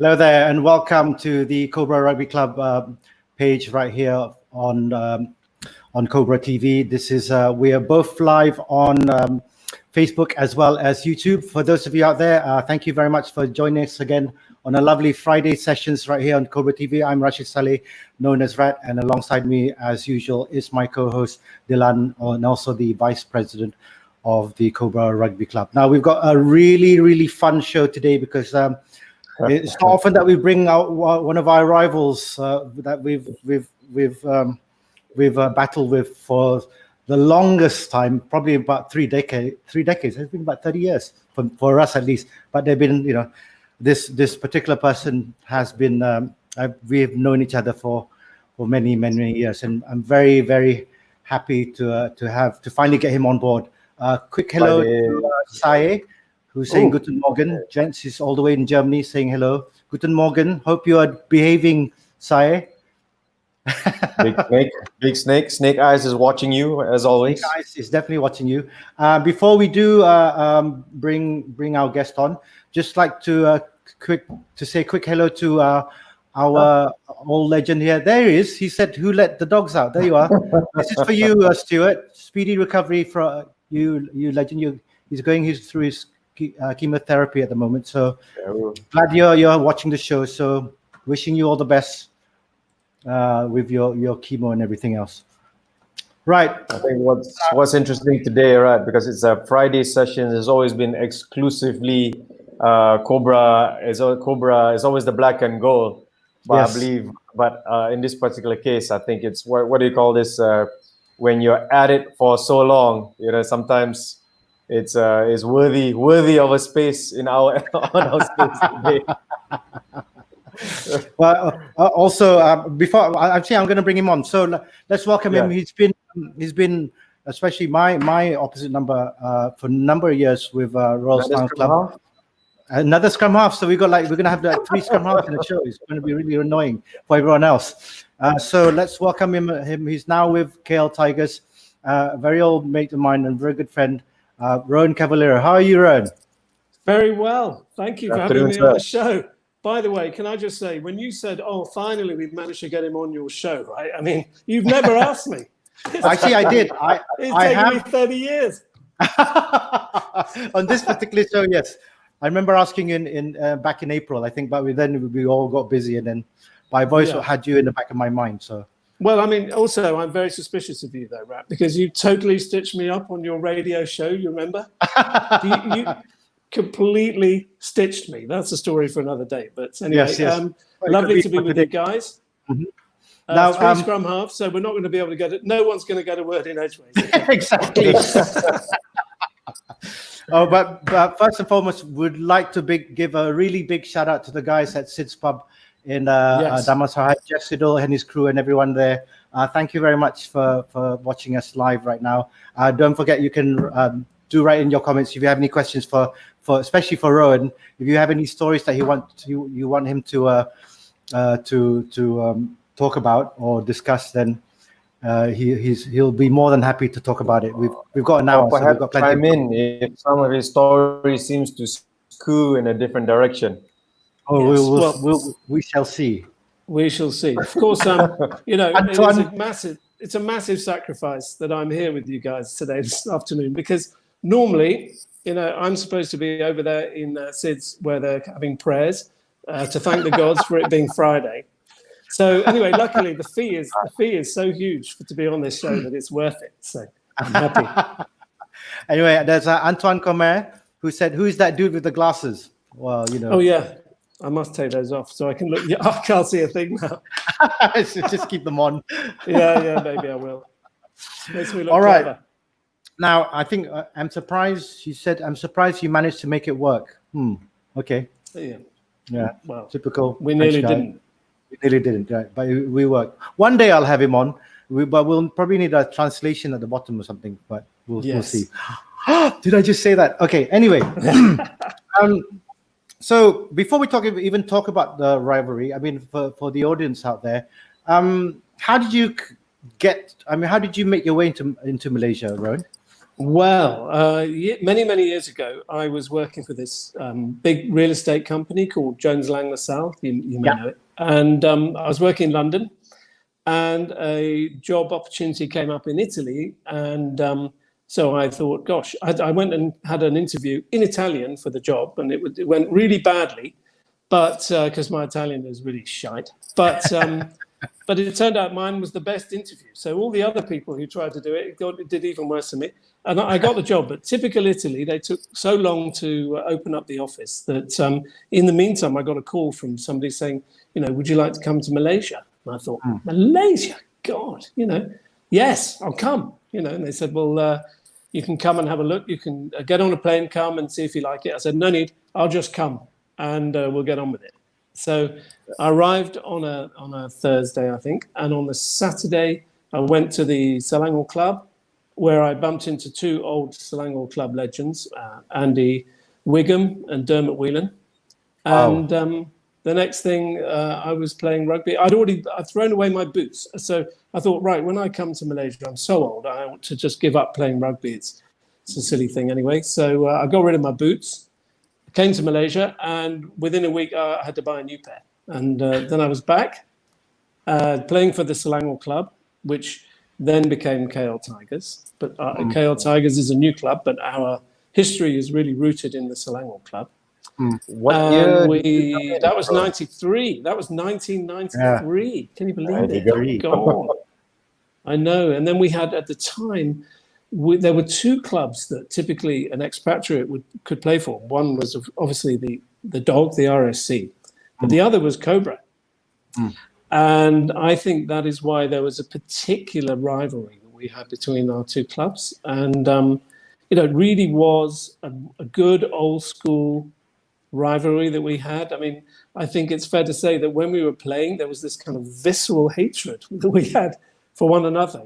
Hello there, and welcome to the Cobra Rugby Club page right here on Cobra TV. This is we are both live on Facebook as well as YouTube. For those of you out there, thank you very much for joining us again on a lovely Friday sessions right here on Cobra TV. I'm Rashid Saleh, known as Rat, and alongside me, as usual, is my co-host Dylan, and also the Vice President of the Cobra Rugby Club. Now we've got a really fun show today because it's not often that we bring out one of our rivals that we've battled with for the longest time, probably about three decades. It's been about 30 years for us at least. But they've been, this particular person has been. We have known each other for many years, and I'm very happy to finally get him on board. Quick hello to Sae, who's saying Guten Morgen. Gents is all the way in Germany saying hello. Guten Morgen. Hope you are behaving, Sae. Big snake. Snake Eyes is watching you as always. Snake Eyes is definitely watching you. Before we do bring our guest on, just like to say quick hello to our old legend here. There he is. He said, "Who let the dogs out?" There you are. This is for you, Stuart. Speedy recovery for you legend. He's going through his chemotherapy at the moment. So glad you're watching the show. So wishing you all the best with your chemo and everything else. Right. I think what's interesting today, right? Because it's a Friday session. It's always been exclusively Cobra is always the black and gold. But yes. I believe, in this particular case, I think it's what do you call this? When you're at it for so long, sometimes it's worthy of a space in our on our space today. Well, also before I'm going to bring him on. So let's welcome him. He's been especially my opposite number for a number of years with Royal Scrum Club. Another scrum half. So we're gonna have like 3 scrum halves in the show. It's going to be really annoying for everyone else. So let's welcome him. He's now with KL Tigers, a very old mate of mine and very good friend, Rohan Cavaliero. How are you, Rohan? Very well. Thank you for having me on the show. By the way, can I just say, when you said, finally we've managed to get him on your show, right? I mean, you've never asked me. Actually, I did. It's taken me 30 years. On this particular show, yes. I remember asking in back in April, I think, but then we all got busy, and then my voice had you in the back of my mind. So. Well, I mean, also, I'm very suspicious of you, though, Rap, because you totally stitched me up on your radio show. You remember? you completely stitched me. That's a story for another day. But anyway, yes. Lovely to be with you guys. Mm-hmm. Now, 3 scrum halves, so we're not going to be able to get it. No one's going to get a word in edgeways. Exactly. But first and foremost, would like to give a really big shout out to the guys at Sid's Pub in Damansara, Jeff Siddle and his crew and everyone there. Thank you very much for watching us live right now. Don't forget, you can do write in your comments if you have any questions for especially for Rohan. If you have any stories that you want him to talk about or discuss, then he'll be more than happy to talk about it. We've got an hour. Perhaps so we've got plenty chime in if some of his story seems to skew in a different direction. Oh, yes. We shall see. We shall see. Of course, it's a massive sacrifice that I'm here with you guys today, this afternoon, because normally, I'm supposed to be over there in Sid's where they're having prayers to thank the gods for it being Friday. So anyway, luckily the fee is so huge to be on this show that it's worth it. So I'm happy. Anyway, there's Antoine Comer who said, "Who's that dude with the glasses?" Well, Oh yeah, I must take those off so I can look. I can't see a thing now. Just keep them on. Yeah, maybe I will. Makes me look all right. clever. Now I think I'm surprised. She said, "I'm surprised you managed to make it work." Okay. Yeah. Well, typical. We nearly didn't. We nearly didn't, right? But we worked. One day I'll have him on, but we'll probably need a translation at the bottom or something. But we'll see. Did I just say that? Okay. Anyway, so before we even talk about the rivalry, I mean, for the audience out there, how did you make your way into Malaysia, Rohan? Well, many years ago, I was working for this big real estate company called Jones Lang LaSalle. You may know it. And I was working in London, and a job opportunity came up in Italy. And so I thought, gosh, I went and had an interview in Italian for the job, and it went really badly, but because my Italian is really shite. But it turned out mine was the best interview. So all the other people who tried to do it did even worse than me. And I got the job. But typical Italy, they took so long to open up the office that in the meantime, I got a call from somebody saying, would you like to come to Malaysia? And I thought, Malaysia? God, yes, I'll come. And they said, well, you can come and have a look. You can get on a plane, come and see if you like it. I said, no need. I'll just come and we'll get on with it. So I arrived on a Thursday, I think, and on the Saturday I went to the Selangor Club, where I bumped into two old Selangor Club legends, Andy Wigham and Dermot Whelan. And the next thing I was playing rugby. I'd thrown away my boots, so I thought, right, when I come to Malaysia, I'm so old, I want to just give up playing rugby. It's a silly thing anyway. So I got rid of my boots. Came to Malaysia, and within a week I had to buy a new pair. And then I was back playing for the Selangor Club, which then became KL Tigers. But KL Tigers is a new club, but our history is really rooted in the Selangor Club. What year? That was 93. That was 1993. Yeah. Can you believe it? God. I know. And then we had, at the time, there were two clubs that typically an expatriate could play for. One was obviously the Dog, the RSC, but the other was Cobra. And I think that is why there was a particular rivalry that we had between our two clubs. And, it really was a good old school rivalry that we had. I mean, I think it's fair to say that when we were playing, there was this kind of visceral hatred that we had for one another,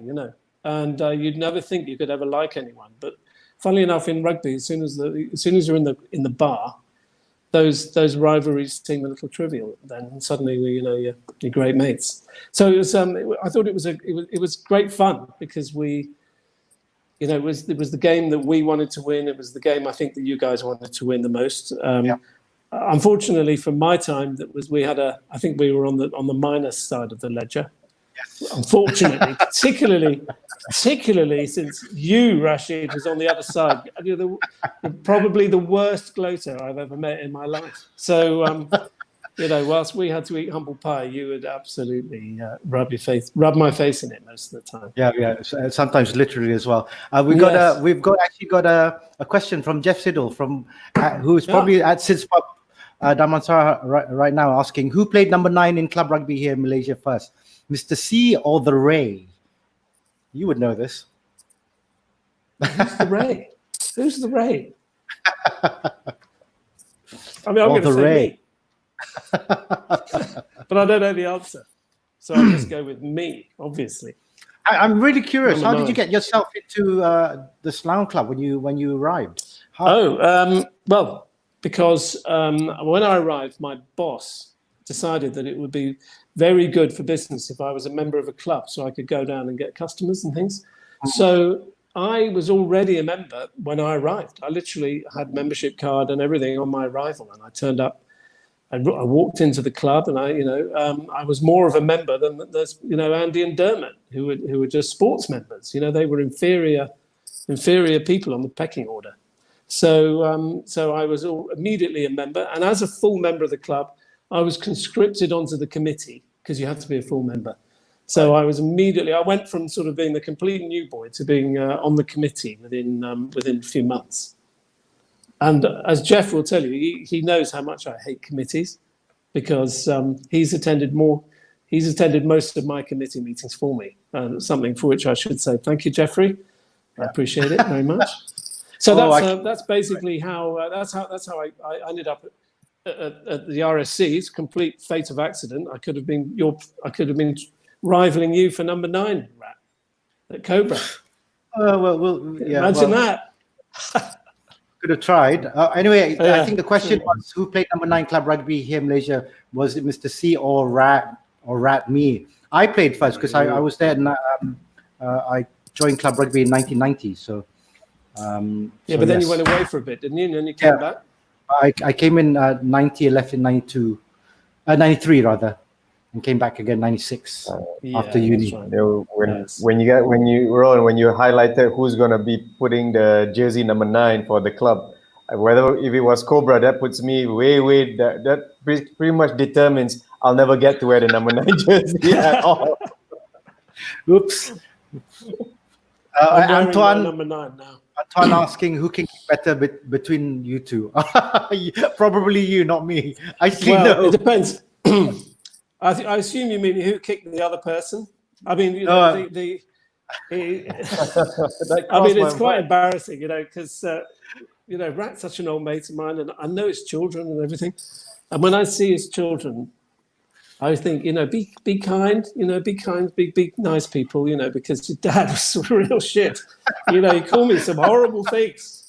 And you'd never think you could ever like anyone. But funnily enough, in rugby, as soon as you're in the bar, those rivalries seem a little trivial. Then suddenly, you're great mates. So it was. I thought it was great fun because it was the game that we wanted to win. It was the game I think that you guys wanted to win the most. Unfortunately, from my time, I think we were on the minus side of the ledger. Yes. Unfortunately, particularly since you, Rashid, was on the other side. You're probably the worst gloater I've ever met in my life. So, whilst we had to eat humble pie, you would absolutely rub my face in it most of the time. Yeah. Sometimes literally as well. We've got a question from Jeff Siddle from who's probably at Sid's Pub, Damansara right now, asking who played number 9 in club rugby here in Malaysia first, Mr. C or the Ray? You would know this. Who's the Ray? Who's the Ray? I mean, I'm going to say Ray. Me. But I don't know the answer. So I'll just go with me, obviously. I'm really curious. How did you get yourself into the Selangor Club when you arrived? Well, because when I arrived, my boss decided that it would be very good for business if I was a member of a club, so I could go down and get customers and things. So I was already a member when I arrived. I literally had membership card and everything on my arrival, and I turned up. I walked into the club, and I was more of a member than there's Andy and Dermot, who were just sports members. They were inferior people on the pecking order. So I was immediately a member, and as a full member of the club, I was conscripted onto the committee because you have to be a full member. So I went from sort of being the complete new boy to being on the committee within a few months. And as Jeff will tell you, he knows how much I hate committees because he's attended most of my committee meetings for me. Something for which I should say thank you, Jeffrey. I appreciate it very much. So that's basically how that's how I ended up at the RSC. It's a complete fate of accident. I could have been rivaling you for number 9 Rat at Cobra. Imagine that. Could have tried. Anyway, I think the question was who played number 9 club rugby here in Malaysia. Was it Mr. C or Rat me? I played first because I was there and I joined club rugby in 1990. So But then you went away for a bit, didn't you? And then you came back. I came in 90, I left in 92, 93 rather, and came back again 96 after uni. Right. When you highlighted who's gonna be putting the jersey number 9 for the club, whether if it was Cobra, that puts me way that pretty much determines I'll never get to wear the number 9 jersey at all. Oops. Antoine, number 9 now. Antoine asking who can kick better between you two. Probably you, not me. It depends. I assume you mean who kicked the other person. I mean, it's quite embarrassing, because Rat's such an old mate of mine, and I know his children and everything. And when I see his children, I think, be kind, be nice people, because your dad was real shit. He called me some horrible things.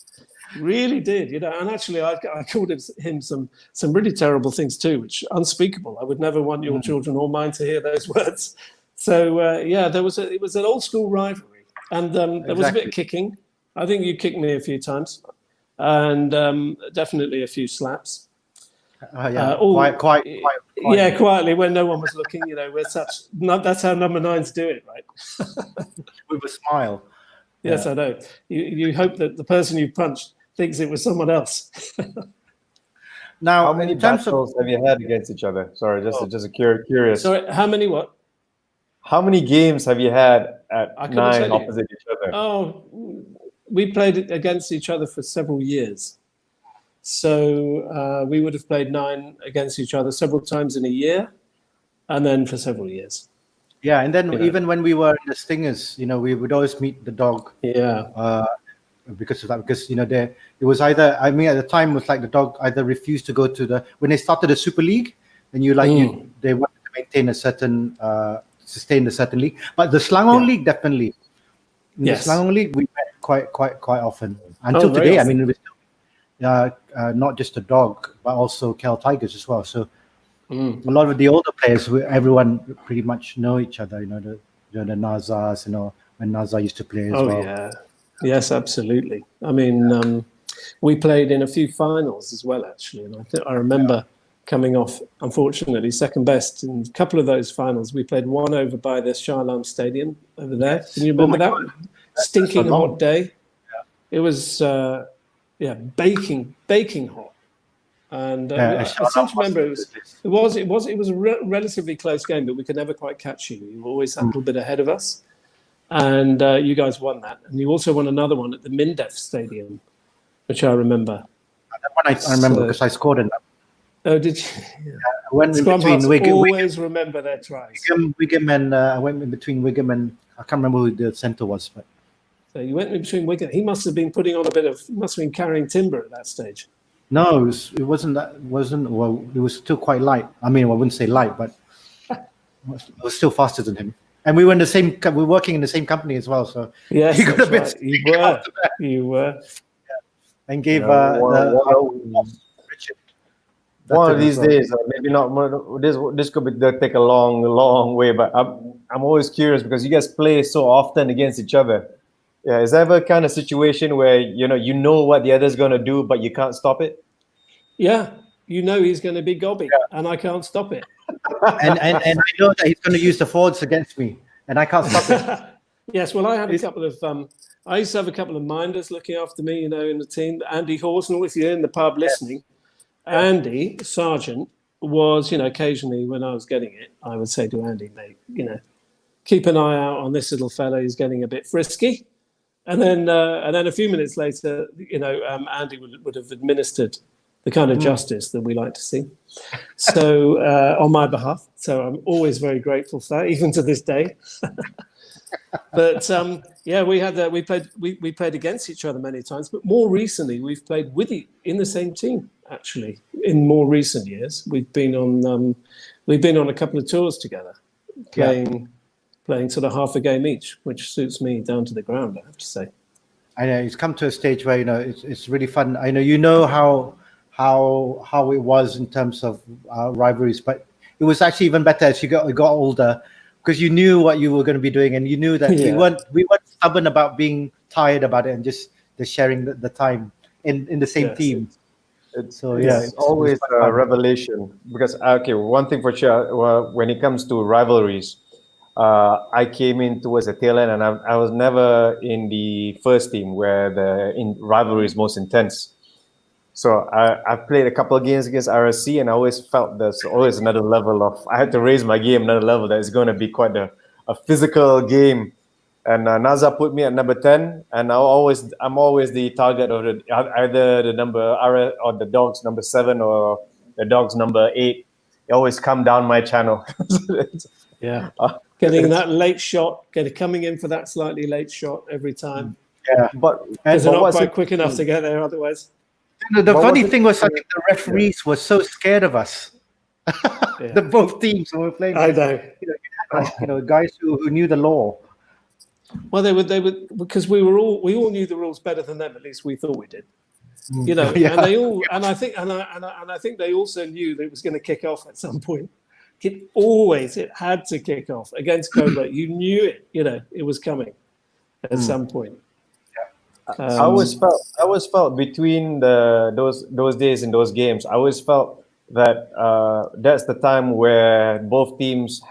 Really did, and actually I called him some really terrible things too, which unspeakable. I would never want your children or mine to hear those words. So it was an old school rivalry, and there was a bit of kicking. I think you kicked me a few times, and definitely a few slaps. Quietly. Yeah, quietly when no one was looking. That's how number 9s do it, right? With a smile. Yes, I know. You hope that the person you punched thinks it was someone else. Now, how many battles have you had against each other? Sorry, just curious. Sorry, how many what? How many games have you had at 9 opposite each other? Oh, we played against each other for several years. So we would have played 9 against each other several times in a year, and then for several years. Yeah, and then even when we were in the Stingers, we would always meet the dog. Yeah. Because of that, because it was either, at the time it was like the dog either refused to go to when they started the Super League, and they wanted to maintain sustain a certain league. But the Selangor League, definitely. In the Selangor League, we met quite often until today. Often. It was not just a dog, but also Cal Tigers as well. So a lot of the older players, everyone pretty much know each other. The Nazars, when Nazar used to play as well. Oh yeah, yes, absolutely. We played in a few finals as well, actually, and I remember coming off, unfortunately, second best in a couple of those finals. We played one over by the Shah Alam Stadium over there. Can you remember that one? Stinking hot day. It was baking hot. And I seem to remember it was a relatively close game, but we could never quite catch you. You were always a little bit ahead of us, and you guys won that. And you also won another one at the Mindef Stadium, which I remember. That one I remember because I scored in that. Oh, did you? Yeah. I went in between Wigan. Remember their tries. Wigan and I went in between Wigan and I can't remember who the centre was, but. So you went in between Wigan. He must have been carrying timber at that stage. No, it wasn't. Well, it was still quite light. I wouldn't say light, but it was still faster than him. And we were in the same. We were working in the same company as well. So yes, you got a bit. Right. You were. Yeah. And gave Richard. One of these days, maybe not. This could take a long way. But I'm always curious because you guys play so often against each other. Yeah, is there ever a kind of situation where you know what the other's going to do, but you can't stop it? Yeah, he's going to be gobby, and I can't stop it. and I know that he's going to use the forwards against me, and I can't stop it. Yes, well, I had a couple of. I used to have a couple of minders looking after me, in the team. Andy Horsnell, if you're in the pub listening, Andy Sargent was, occasionally when I was getting it, I would say to Andy, mate, keep an eye out on this little fella. He's getting a bit frisky. And then a few minutes later, Andy would have administered the kind of justice that we like to see. So on my behalf, so I'm always very grateful for that, even to this day. But we played against each other many times. But more recently, we've played in the same team. Actually, in more recent years, we've been on a couple of tours together, playing sort of half a game each, which suits me down to the ground, I have to say. I know it's come to a stage where it's really fun. I know how it was in terms of rivalries, but it was actually even better as you got older because you knew what you were going to be doing, and you knew that we weren't stubborn about being tired about it and just they're sharing the time in the same team. It's it's always quite a fun. revelation because one thing for sure, when it comes to rivalries, I came in towards the tail end, and I was never in the first team where the rivalry is most intense. So I played a couple of games against RSC, and I always felt there's always another level of, I had to raise my game another level that is going to be quite a physical game. And Naza put me at number 10, and I'm always the target of either the number R or the dogs number 7 or the dogs number 8. They always come down my channel. Getting that late shot, coming in for that slightly late shot every time. Yeah, because they're not quite quick enough to get there otherwise. The funny thing was, I think the referees were so scared of us. The both teams who were playing. I know. Guys who knew the law. Well, they would because we all knew the rules better than them. At least we thought we did. And I think they also knew that it was going to kick off at some point. It had to kick off against Cobra. You knew it. It was coming at some point. I always felt between those days and those games, I always felt that that's the time where both teams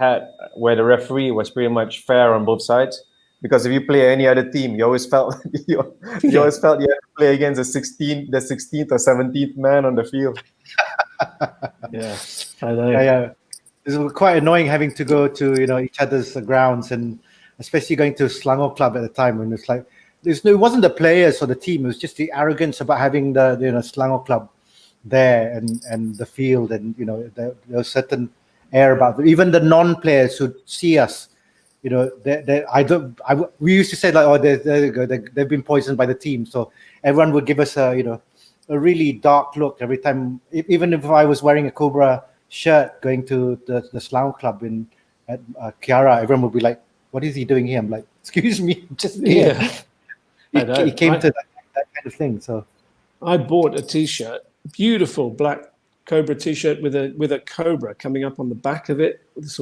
where the referee was pretty much fair on both sides. Because if you play any other team, you always felt you always felt you had to play against the 16th or 17th man on the field. I know. Yeah. It was quite annoying having to go to each other's grounds, and especially going to Selangor Club at the time when it's like it wasn't the players or the team, it was just the arrogance about having the Selangor Club there and the field, and there was certain air about them. Even the non-players who see us, we used to say like, oh, they've been poisoned by the team, so everyone would give us a really dark look every time. Even if I was wearing a Cobra shirt going to the Selangor Club at Kiara, everyone would be like, what is he doing here? I'm like, excuse me, just here. He came to that kind of thing. So I bought a T-shirt, beautiful black Cobra T-shirt with a cobra coming up on the back of it. This.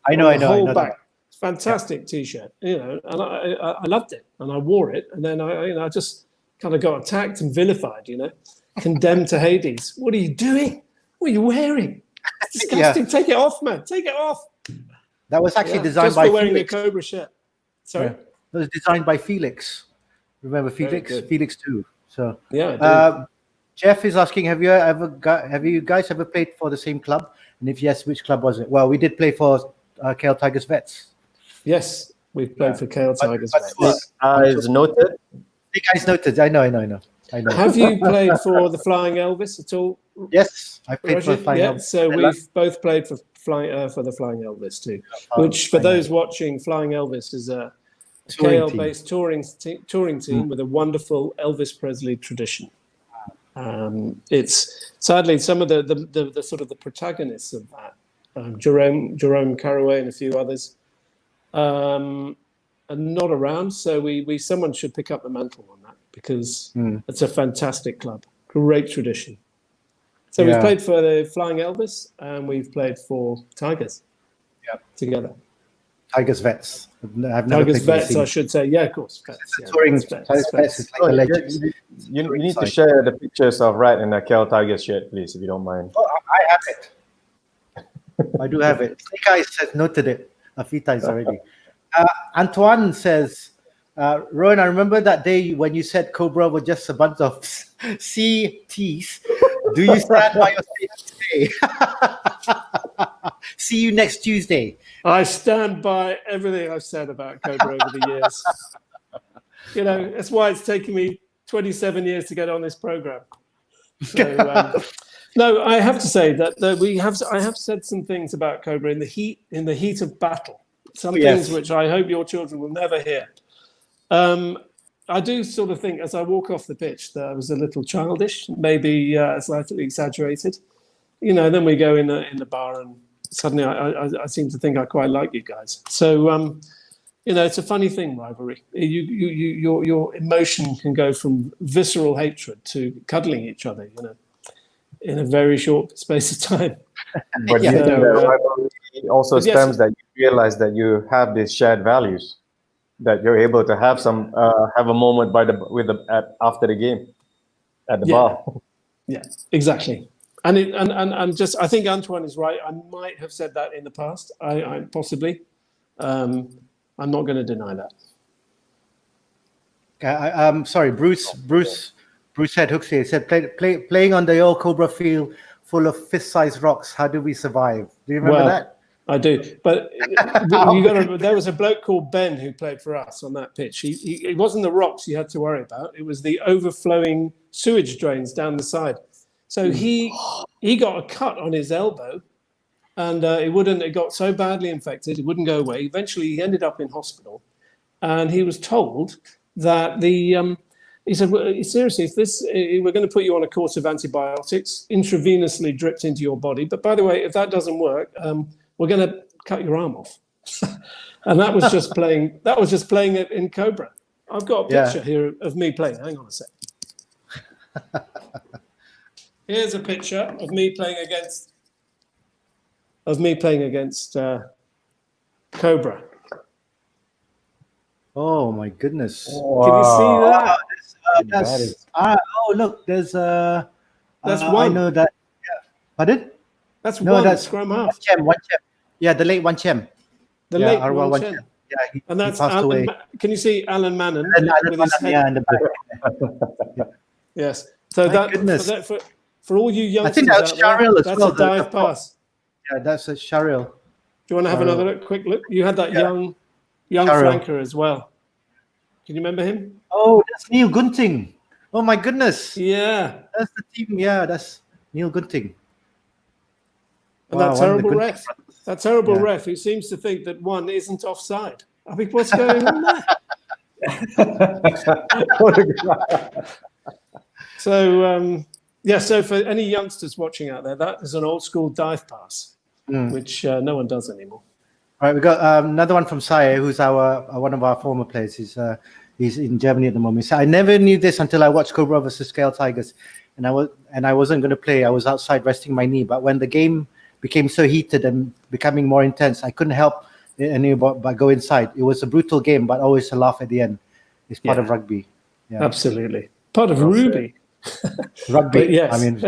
I know. Back. Fantastic T-shirt, and I loved it, and I wore it, and then I just kind of got attacked and vilified, condemned to Hades. What are you doing? What are you wearing? It's disgusting. Take it off, man. Take it off. That was actually designed just by for wearing Felix. a Cobra shirt. Sorry? It was designed by Felix. Remember Felix? Felix too. So Jeff is asking, have you guys ever played for the same club? And if yes, which club was it? Well, we did play for KL Tigers Vets. Yes, we've played for KL Tigers Vets. As noted. You guys noted. I know. Have you played for the Flying Elvis at all? Yes, I played for the Flying Elvis. So we've both played for the Flying Elvis too. Which, for those watching, Flying Elvis is a KL-based touring team with a wonderful Elvis Presley tradition. It's sadly some of the sort of the protagonists of that, Jerome Caraway and a few others, are not around. So someone should pick up the mantle on that, because it's a fantastic club, great tradition. So we've played for the Flying Elvis, and we've played for Tigers together. Tigers Vets. Tigers Vets, I should say. Yeah, of course. Tigers Vets is like a legend. You need to share the pictures of Rat in a KL Tigers shirt, please, if you don't mind. Oh, I have it. I do have it. Snake Eyes has noted it a few times already. Antoine says, Rohan, I remember that day when you said Cobra were just a bunch of CTs. Do you stand by your statement today? See you next Tuesday. I stand by everything I've said about Cobra over the years. That's why it's taken me 27 years to get on this program. So, no, I have to say that I have said some things about Cobra in the heat of battle. Some things which I hope your children will never hear. I do sort of think, as I walk off the pitch, that I was a little childish, maybe slightly exaggerated. Then we go in the bar, and suddenly I seem to think I quite like you guys. So, it's a funny thing, rivalry. Your emotion can go from visceral hatred to cuddling each other, in a very short space of time. But rivalry also stems that you realize that you have these shared values. that you're able to have have a moment after the game at the bar. Yeah, exactly. And just, I think Antoine is right. I might have said that in the past. I possibly. I'm not going to deny that. I'm sorry, Bruce said Huxley. He said playing on the old Cobra field full of fist-sized rocks. How do we survive? Do you remember that? I do, but there was a bloke called Ben who played for us on that pitch. It wasn't the rocks you had to worry about. It was the overflowing sewage drains down the side. So he got a cut on his elbow, and it got so badly infected, it wouldn't go away. Eventually, he ended up in hospital, and he was told that he said, well, seriously, we're going to put you on a course of antibiotics intravenously dripped into your body. But by the way, if that doesn't work, we're going to cut your arm off. And that was just playing. That was just playing it in Cobra. I've got a picture here of me playing. Hang on a sec. Here's a picture of me playing against Cobra. Oh my goodness! Wow. Can you see that? Oh look, there's that's one. I know that. Yeah. Pardon? That's scrum half. One Chem. Yeah, the late One Chem. The late One Chem. Yeah, and that's he passed away. Can you see Alan Mannon with his head? Yeah, in the back. Yes. So for all you youngsters, I think that's Sharil as well. That's a dive pass. Yeah, that's a Sharil. Do you want to have another quick look? You had that young flanker as well. Can you remember him? Oh, that's Neil Gunting. Oh my goodness. Yeah. That's the team. Yeah, that's Neil Gunting. And that terrible ref who seems to think that one isn't offside. I mean, what's going on there? So for any youngsters watching out there, that is an old school dive pass, which no one does anymore. All right, we got another one from Saye, who's one of our former players. He's in Germany at the moment. So I never knew this until I watched Cobra versus Scale Tigers, and I wasn't going to play. I was outside resting my knee, but when the game became so heated and becoming more intense, I couldn't help but go inside. It was a brutal game, but always a laugh at the end. It's part of rugby. Yeah. Absolutely, part of Ruby. Rugby. But yes. I mean,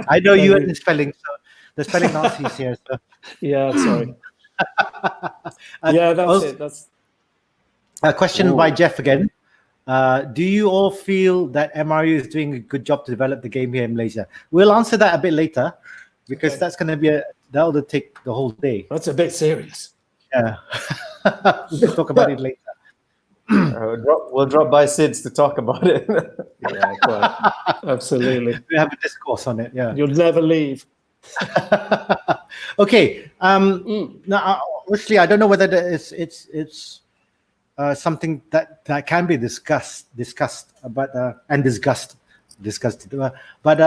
I know you and the spelling, so the spelling Nazis here. So. Yeah, sorry. That's it. That's a question by Jeff again. Do you all feel that MRU is doing a good job to develop the game here in Malaysia? We'll answer that a bit later, because that's going to be that'll take the whole day. That's a bit serious. Yeah, we'll talk about it later. We'll drop by Sid's to talk about it. Yeah, quite. Absolutely. We have a discourse on it. Yeah, you'll never leave. Okay. Now, obviously, I don't know whether it's something that can be discussed, and discussed. But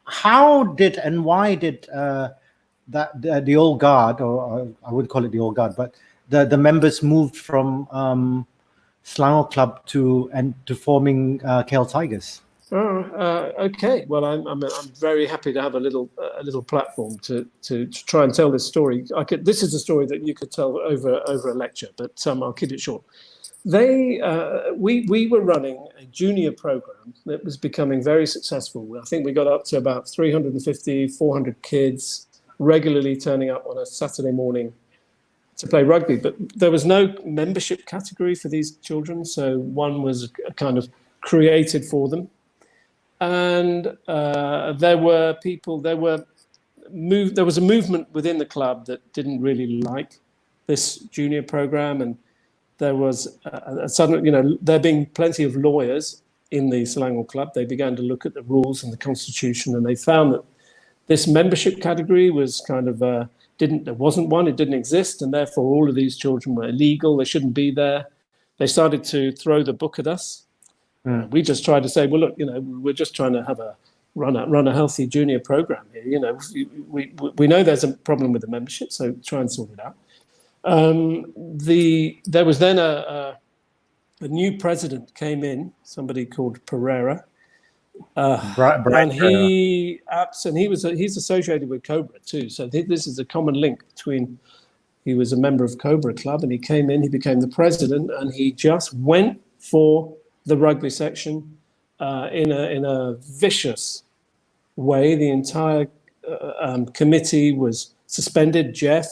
how did and why did the old guard, or I wouldn't call it the old guard, but the members moved from Selangor Club to forming KL Tigers? Okay. Well, I'm very happy to have a little platform to try and tell this story. This is a story that you could tell over a lecture, but I'll keep it short. We were running a junior program that was becoming very successful. I think we got up to about 350, 400 kids regularly turning up on a Saturday morning to play rugby, but there was no membership category for these children, so one was kind of created for them. And there was a movement within the club that didn't really like this junior program, and there was a sudden, there being plenty of lawyers in the Selangor Club, they began to look at the rules and the constitution, and they found that this membership category was kind of there wasn't one, it didn't exist, and therefore all of these children were illegal, they shouldn't be there. They started to throw the book at us. We just tried to say, well, look, we're just trying to run a healthy junior program here. We know there's a problem with the membership, so try and sort it out. There was then a new president came in, somebody called Pereira, and he's associated with Cobra too. So this is a common link between He was a member of Cobra Club, and he came in, he became the president, and he just went for the rugby section in a vicious way. The entire committee was suspended. Jeff,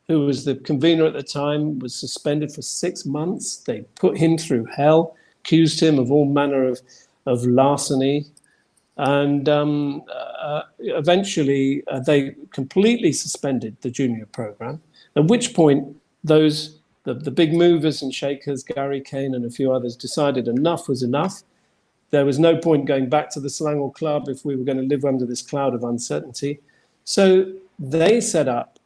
who was the convener at the time, was suspended for 6 months. They put him through hell, accused him of all manner of larceny. And eventually they completely suspended the junior program, at which point the big movers and shakers, Gary Kane and a few others, decided enough was enough. There was no point going back to the Selangor Club if we were going to live under this cloud of uncertainty. So they set up,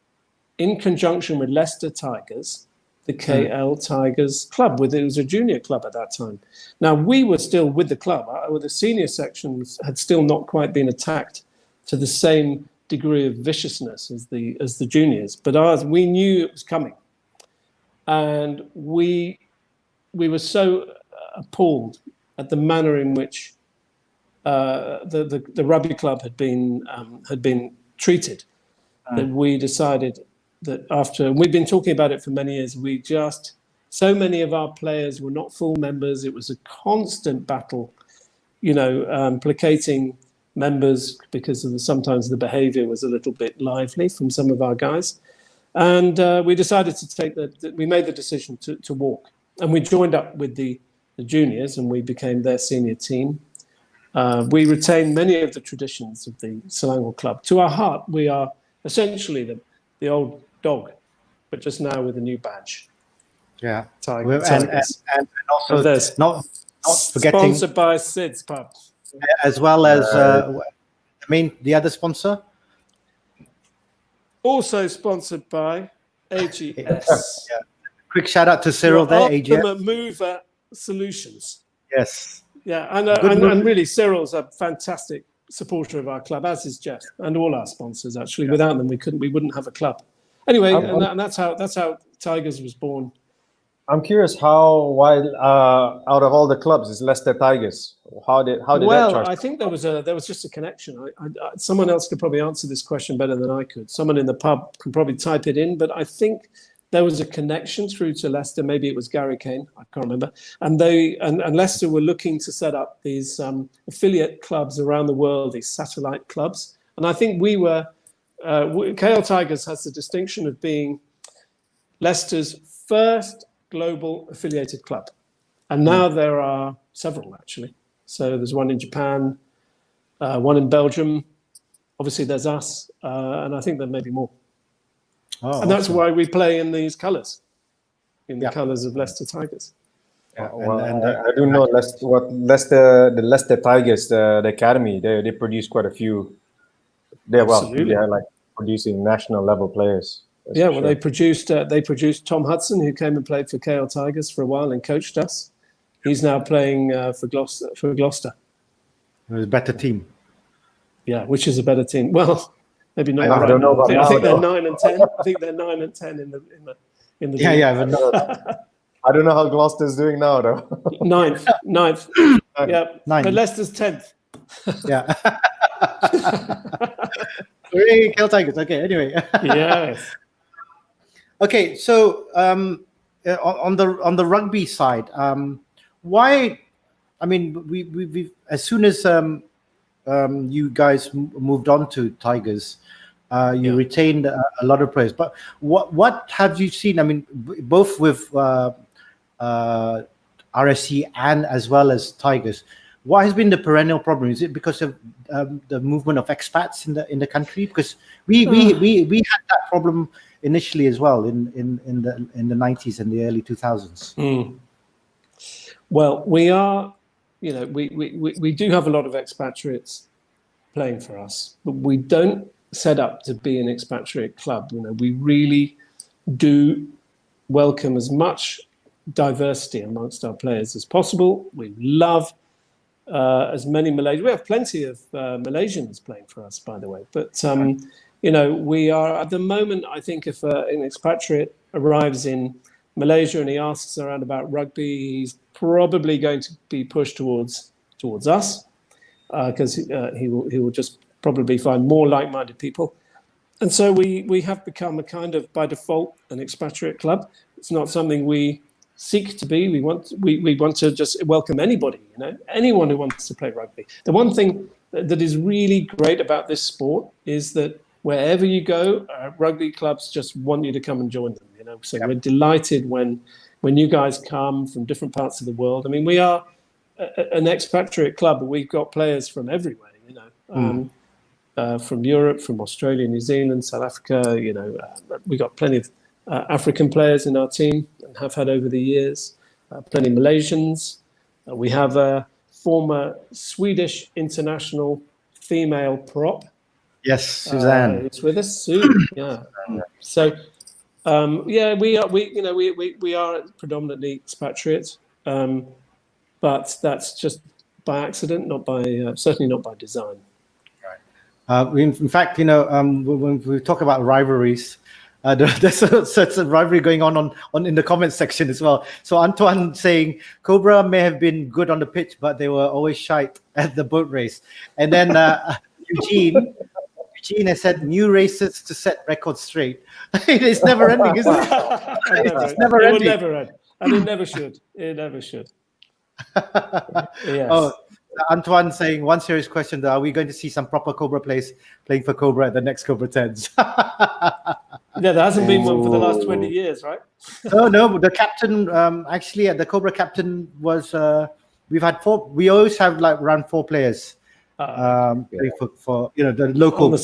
in conjunction with Leicester Tigers, the KL Tigers Club. It was a junior club at that time. Now, we were still with the club. The senior sections had still not quite been attacked to the same degree of viciousness as the juniors. But ours, we knew it was coming. And we were so appalled at the manner in which the rugby club had been treated that we decided that after we'd been talking about it for many years, so many of our players were not full members. It was a constant battle, placating members because sometimes the behaviour was a little bit lively from some of our guys, and we decided to we made the decision to walk, and we joined up with the juniors, and we became their senior team. We retained many of the traditions of the Selangor Club. To our heart, we are essentially the old dog, but just now with a new badge. Yeah, Tigers. And also there's not forgetting, sponsored by Sid's Pub, as well as the other sponsor, also sponsored by AGS. Yeah. Quick shout out to Cyril there, AGS. Ultimate Mover Solutions. Yes. Yeah, and really, Cyril's a fantastic supporter of our club, as is Jeff, and all our sponsors. Actually, without them, we wouldn't have a club. Anyway, and that's how Tigers was born. I'm curious why out of all the clubs is Leicester Tigers? How did that choice? I think there was just a connection. Someone else could probably answer this question better than I could. Someone in the pub can probably type it in, but I think there was a connection through to Leicester. Maybe it was Gary Kane. I can't remember. And Leicester were looking to set up these affiliate clubs around the world, these satellite clubs. And I think we were. KL Tigers has the distinction of being Leicester's first global affiliated club. And now there are several, actually. So there's one in Japan, one in Belgium. Obviously, there's us. And I think there may be more. Oh, and that's why we play in these colours, in the colours of Leicester Tigers. Yeah, I do know the Leicester Tigers, the academy. They produce quite a few. They're like producing national level players. Well, they produced Tom Hudson, who came and played for KL Tigers for a while and coached us. He's now playing for Gloucester. It was a better team. Yeah, which is a better team? Well, maybe not. I don't know about I think they're 9 and 10. I think they're 9 and 10 in the Yeah. I don't know how Gloucester's doing now, though. Ninth. Yeah, 9. but Leicester's 10th. Yeah. KL Tigers. Okay. Anyway. Yes. Okay. So on the rugby side, why? I mean, we as soon as you guys moved on to Tigers, you retained a lot of players. But what have you seen? I mean, both with RSC and as well as Tigers. What has been the perennial problem? Is it because of the movement of expats in the country? Because we had that problem initially as well in the 90s and the early 2000s. Well, we are, we do have a lot of expatriates playing for us, but we don't set up to be an expatriate club. We really do welcome as much diversity amongst our players as possible. We love as many Malaysians. We have plenty of Malaysians playing for us, by the way. But, we are at the moment, I think if an expatriate arrives in Malaysia and he asks around about rugby, he's probably going to be pushed towards us because he will just probably find more like-minded people. And so we have become a kind of, by default, an expatriate club. It's not something we seek to be. We want to just welcome anybody, anyone who wants to play rugby. The one thing that is really great about this sport is that wherever you go, rugby clubs just want you to come and join them. So we're delighted when you guys come from different parts of the world. I mean, we are an expatriate club, but we've got players from everywhere. From Europe, from Australia, New Zealand, South Africa. We've got plenty of African players in our team and have had over the years. Plenty of Malaysians. We have a former Swedish international female prop. Yes, Suzanne. It's with us, Sue. Yeah. So, we are predominantly expatriate, but that's just by accident, certainly not by design. In fact, when we talk about rivalries, there's a rivalry going on in the comments section as well. So Antoine saying Cobra may have been good on the pitch, but they were always shite at the boat race. And then Eugene has said new races to set records straight. It's never ending, isn't it? It's never ending. It will never end, and it never should. It never should. Yes. Oh, Antoine saying one serious question: are we going to see some proper Cobra players playing for Cobra at the next Cobra 10s? Yeah, there hasn't been one for the last 20 years, right? No. The captain, actually, the Cobra captain was. We've had 4. We always have around 4 players. For the local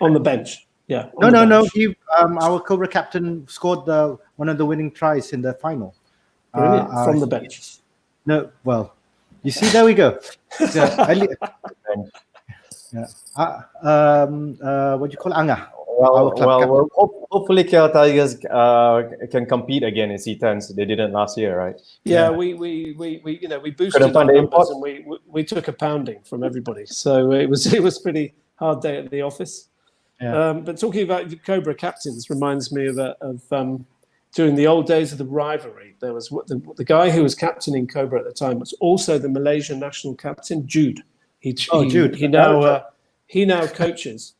on the bench. Yeah. No. He, our Cobra captain scored one of the winning tries in the final. Brilliant. From the bench. No, well, you see, there we go. What do you call it? Anga? Well, hopefully KL Tigers can compete again in C10s. They didn't last year, right? Yeah, we boosted our numbers and we took a pounding from everybody. So it was pretty hard day at the office. Yeah. But talking about Cobra captains reminds me of during the old days of the rivalry. There was the guy who was captaining Cobra at the time was also the Malaysian national captain, Jude. Jude. He now coaches.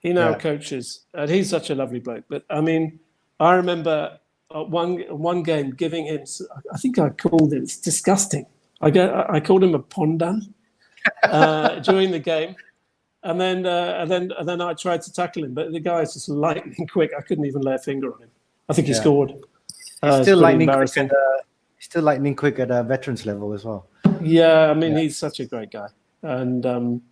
He now coaches, and he's such a lovely bloke. But I mean, I remember one game giving him. I think I called it. It's disgusting. I called him a pondan during the game, and then I tried to tackle him, but the guy's just lightning quick. I couldn't even lay a finger on him. I think he scored. He's still lightning quick. Still lightning quick at a veterans level as well. Yeah, I mean, he's such a great guy, and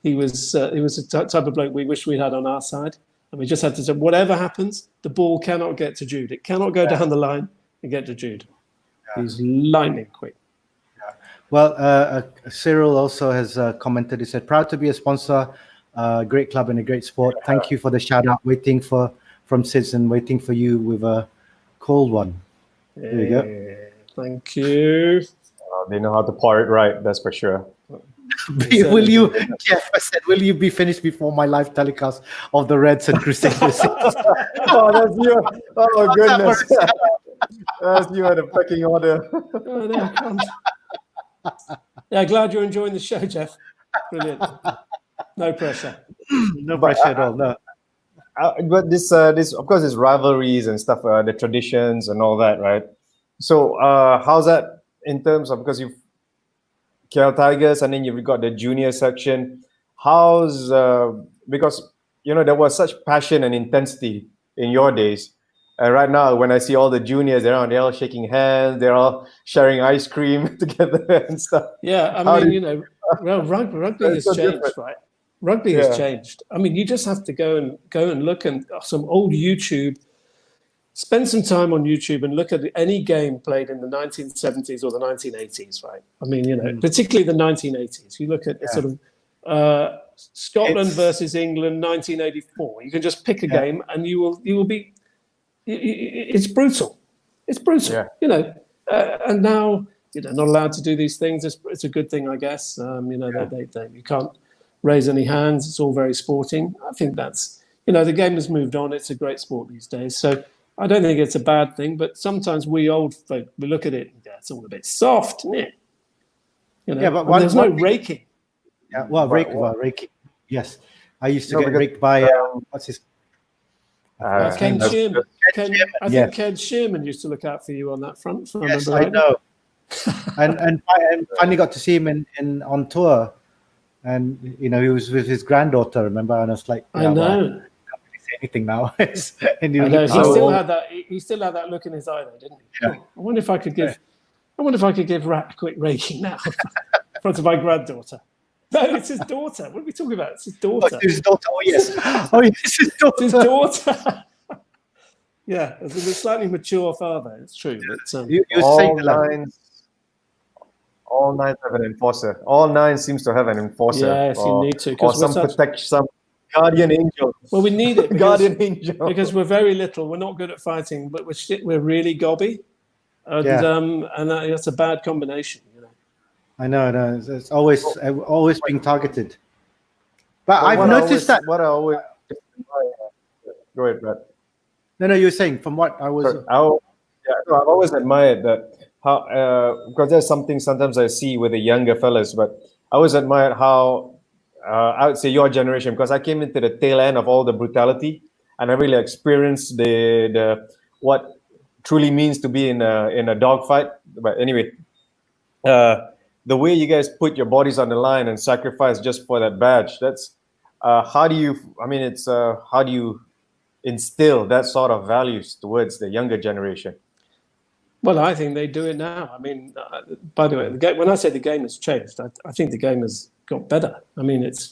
he was a type of bloke we wish we had on our side. And we just had to say, whatever happens, the ball cannot get to Jude. It cannot go down the line and get to Jude. Yeah. He's lightning quick. Yeah. Well, Cyril also has commented. He said, proud to be a sponsor, great club and a great sport. Thank you for the shout out. Waiting from Sids and waiting for you with a cold one. There you go. Thank you. They know how to pour it right, that's for sure. Will you, Jeff? I said, will you be finished before my live telecast of the Reds and Crusaders? Oh, that's you! Oh goodness, that's you at a pecking order. Oh, there it comes. Yeah, glad you're enjoying the show, Jeff. Brilliant. No pressure. No pressure at all. No. But this of course, is rivalries and stuff, the traditions and all that, right? So, how's that in terms of, because you've KL Tigers, and then you've got the junior section. How's because there was such passion and intensity in your days, and right now when I see all the juniors around, they're all shaking hands, they're all sharing ice cream together and stuff. Yeah, I mean, rugby has changed, right? Rugby has changed. I mean, you just have to go and look at some old YouTube. Spend some time on YouTube and look at any game played in the 1970s or the 1980s, right? I mean, particularly the 1980s. You look at sort of Scotland versus England, 1984. You can just pick a game and you will be. It's brutal. It's brutal. Yeah. And now not allowed to do these things. It's a good thing, I guess. You can't raise any hands. It's all very sporting. I think that's the game has moved on. It's a great sport these days. So. I don't think it's a bad thing, but sometimes we old folk, we look at it, it's all a bit soft, isn't it? But there's no raking. Yeah, raking. Yes. I used to No, get because, raked by what's his? Ken that's- Shearman. I think Yes. Ken Shearman used to look out for you on that front. If I Yes, remember I rightly. know. and finally got to see him in on tour, and he was with his granddaughter. Remember, and I was like, I yeah, well, I know. can't really say anything now. And I know. He How still old- had that. He still had that look in his eye, though, didn't he? Yeah. I wonder if I could give. I wonder if I could give Rat a quick raking now in front of my granddaughter. No, it's his daughter. What are we talking about? It's his Oh, daughter. it's his daughter. Oh yes. Oh yes, his daughter. It's his daughter. Yeah, as a slightly mature father, it's true. But You all saying that. all nines have an enforcer. All nine seems to have an enforcer. yes, you or, need to or because some protection, some guardian angel. well, we need it because, Guardian angel. because we're very little. We're not good at fighting, but we're really gobby, and that's a bad combination. I know. It's always being targeted. But I've what I noticed always- that. What I always go ahead, Brad. No, you were saying from what I was. I've always admired that how because there's something sometimes I see with the younger fellas, but I always admired how I would say your generation, because I came into the tail end of all the brutality and I really experienced the what truly means to be in a dogfight. But anyway, the way you guys put your bodies on the line and sacrifice just for that badge, that's how do you instill that sort of values towards the younger generation? Well, I think they do it now. I mean, by the way, when I say the game has changed, I think the game has got better. I mean, it's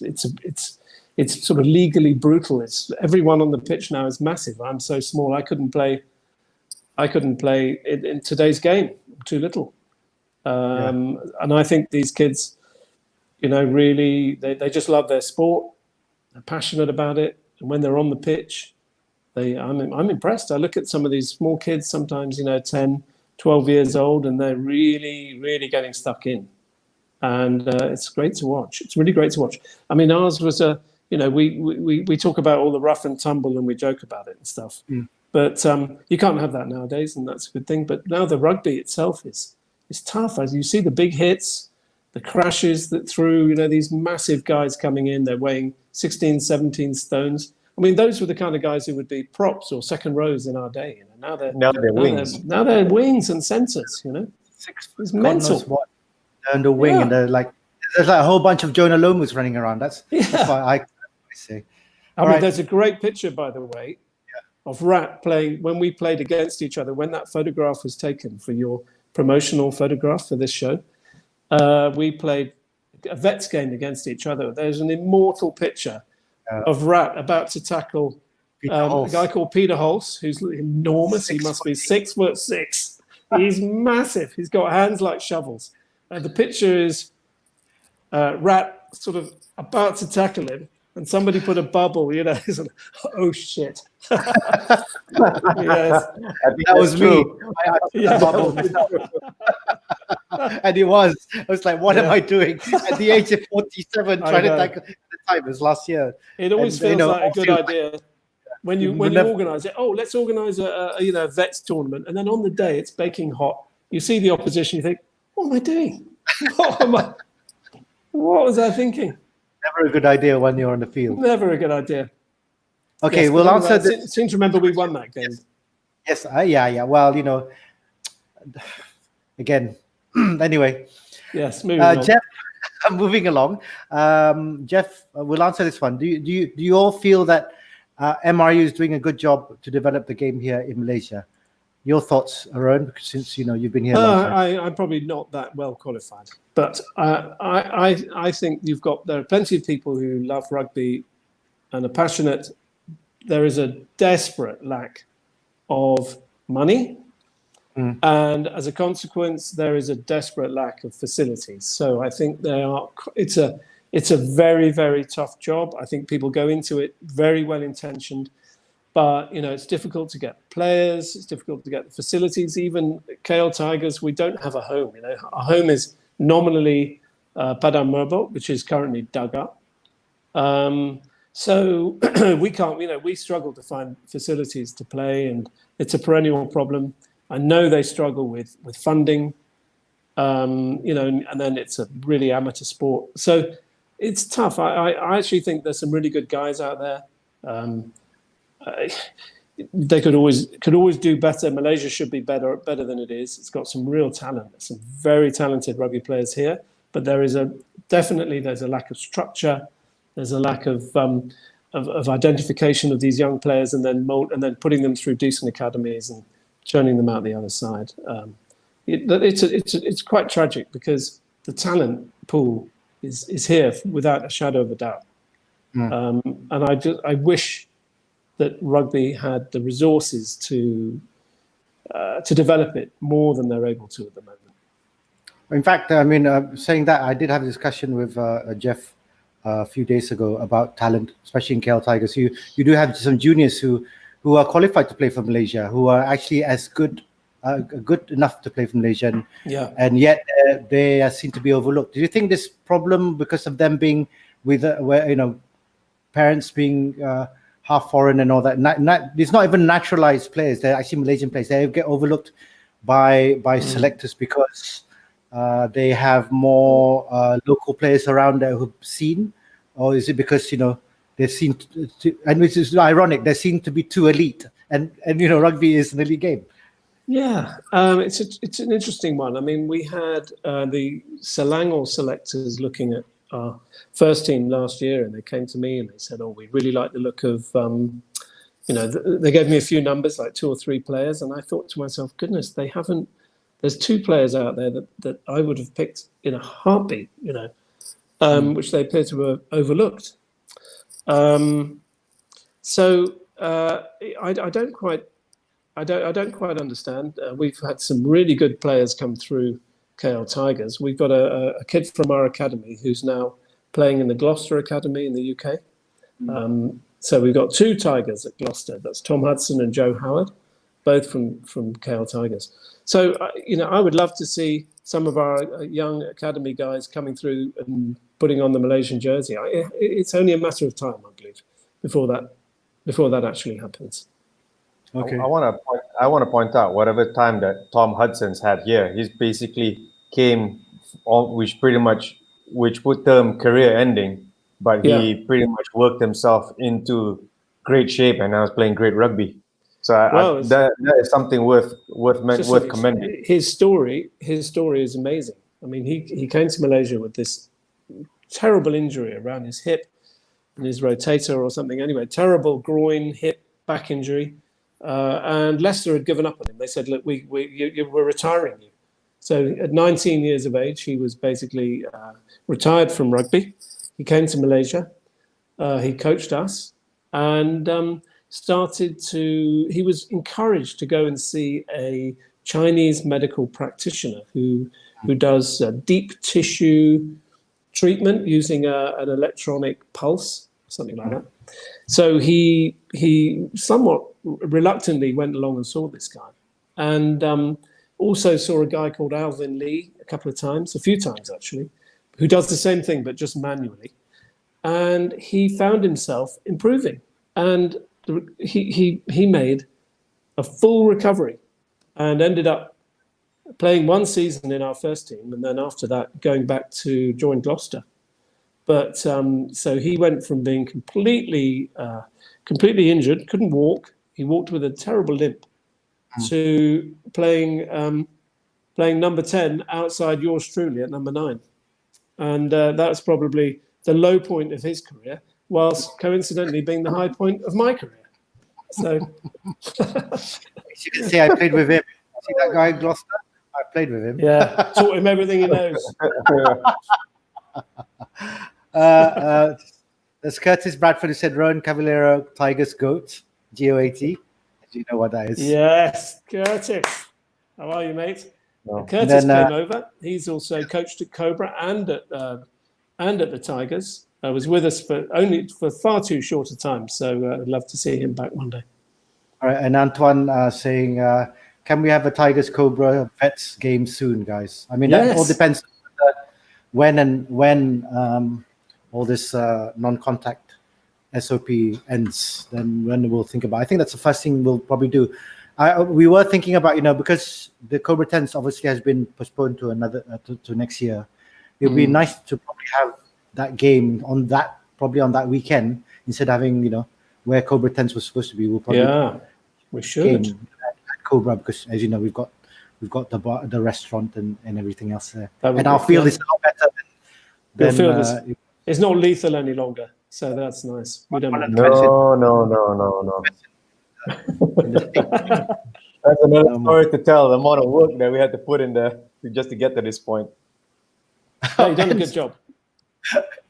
sort of legally brutal. It's everyone on the pitch now is massive. I'm so small. I couldn't play in today's game. I'm too little. And I think these kids, really, they just love their sport. They're passionate about it, and when they're on the pitch, I'm impressed. I look at some of these small kids, sometimes 10, 12 years old, and they're really, really getting stuck in, and it's great to watch. It's really great to watch. I mean, ours was we talk about all the rough and tumble, and we joke about it and stuff, but you can't have that nowadays, and that's a good thing. But now the rugby itself is tough. As you see the big hits, the crashes that through, these massive guys coming in, they're weighing 16, 17 stones. I mean, those were the kind of guys who would be props or second rows in our day. Now they're wings. Now they're wings and centers. 6 it's God mental. knows what and the wing, and there's like a whole bunch of Jonah Lomus running around. That's why I say. I mean, there's a great picture, by the way, of Rat playing when we played against each other. When that photograph was taken for your promotional photograph for this show, we played a Vets game against each other. There's an immortal picture of Rat about to tackle a guy called Peter Hulse, who's enormous. He must be 6'6". He's massive. He's got hands like shovels. The picture is Rat sort of about to tackle him, and somebody put a bubble, oh shit. Yes. That was me. I put a bubble myself. And it was. I was like, what am I doing at the age of 47 trying to tackle? The time was last year. It always feels like a good idea when you organise it. Oh, let's organise a vets tournament, and then on the day it's baking hot. You see the opposition, you think, what am I doing? What was I thinking? Never a good idea when you're on the field. Never a good idea. Okay, yes, we'll answer this. Seem to remember we won that game. Yes, yeah. Well, again. Anyway. Yes, moving on. Jeff, moving along. Jeff, we'll answer this one. Do you all feel that MRU is doing a good job to develop the game here in Malaysia? Your thoughts, Rohan, since you've been here. I'm probably not that well qualified, but I think there are plenty of people who love rugby and are passionate. There is a desperate lack of money, and as a consequence, there is a desperate lack of facilities. So I think it's a very, very tough job. I think people go into it very well intentioned. But, it's difficult to get players. It's difficult to get the facilities. Even KL Tigers, we don't have a home. Our home is nominally Padang Merbok, which is currently dug up. So we can't, we struggle to find facilities to play, and it's a perennial problem. I know they struggle with funding, and then it's a really amateur sport. So it's tough. I actually think there's some really good guys out there. They could always do better. Malaysia should be better than it is. It's got some real talent. There's some very talented rugby players here, but there's a lack of structure. There's a lack of identification of these young players, and then putting them through decent academies and churning them out the other side. It's quite tragic because the talent pool is here without a shadow of a doubt. And I wish that rugby had the resources to develop it more than they're able to at the moment. In fact, I mean, saying that, I did have a discussion with Jeff a few days ago about talent, especially in KL Tigers. You do have some juniors who are qualified to play for Malaysia, who are actually as good enough to play for Malaysia, and yet they seem to be overlooked. Do you think this problem, because of them being with parents being half foreign and all that, it's not even naturalized players, they're actually Malaysian players, they get overlooked by selectors because they have more local players around there who've seen, or is it because they seem to, and which is ironic, they seem to be too elite, and rugby is an elite game. Yeah, it's an interesting one. I mean, we had the Selangor selectors looking at our first team last year, and they came to me and they said, "Oh, we really like the look of," they gave me a few numbers, like 2 or 3 players, and I thought to myself, "Goodness, they haven't." There's 2 players out there that I would have picked in a heartbeat, which they appear to have overlooked. So I don't quite understand. We've had some really good players come through KL Tigers. We've got a kid from our academy who's now playing in the Gloucester Academy in the UK. So we've got 2 Tigers at Gloucester. That's Tom Hudson and Joe Howard, both from KL Tigers. So, I would love to see some of our young academy guys coming through and putting on the Malaysian jersey. It's only a matter of time, I believe, before that actually happens. Okay. I want to point out, whatever time that Tom Hudson's had here, he's basically came on, which put term career ending, but he pretty much worked himself into great shape and now is playing great rugby. So that is something worth commending. His story is amazing. I mean, he came to Malaysia with this terrible injury around his hip and his rotator or something. Anyway, terrible groin, hip, back injury. And Leicester had given up on him. They said, "Look, we're retiring you." So at 19 years of age, he was basically retired from rugby. He came to Malaysia. He coached us and he was encouraged to go and see a Chinese medical practitioner who does deep tissue treatment using an electronic pulse, something like that. So he somewhat reluctantly went along and saw this guy, and also saw a guy called Alvin Lee a few times actually, who does the same thing but just manually, and he found himself improving, and he made a full recovery, and ended up playing 1 season in our first team, and then after that going back to join Gloucester. But so he went from being completely injured, couldn't walk. He walked with a terrible limp, to playing number 10 outside yours truly at number 9, and that's probably the low point of his career, whilst coincidentally being the high point of my career. So you can see I played with him. See that guy in Gloucester? I played with him. Yeah, taught him everything he knows. There's Curtis Bradford who said Rohan Cavaliero, Tigers GOAT, GOAT. Do you know what that is? Yes, Curtis. How are you, mate? No. Curtis came over. He's also coached at Cobra and at the Tigers. Was with us for far too short a time. So I'd love to see him back one day. All right, and Antoine saying, can we have a Tigers Cobra Vets game soon, guys? I mean, that all depends on when all this non-contact SOP ends. Then when we'll think about. I think that's the first thing we'll probably do. We were thinking about, because the Cobra 10s obviously has been postponed to to next year. It would be nice to probably have that game on that weekend instead of having where Cobra 10s was supposed to be. We'll probably we should game at Cobra because, as you know, we've got the bar, the restaurant, and everything else there. And our field is a lot better than it's not lethal any longer, so that's nice. We don't mind. No. That's another story to tell. The amount of work that we had to put in there just to get to this point. You've done a good job.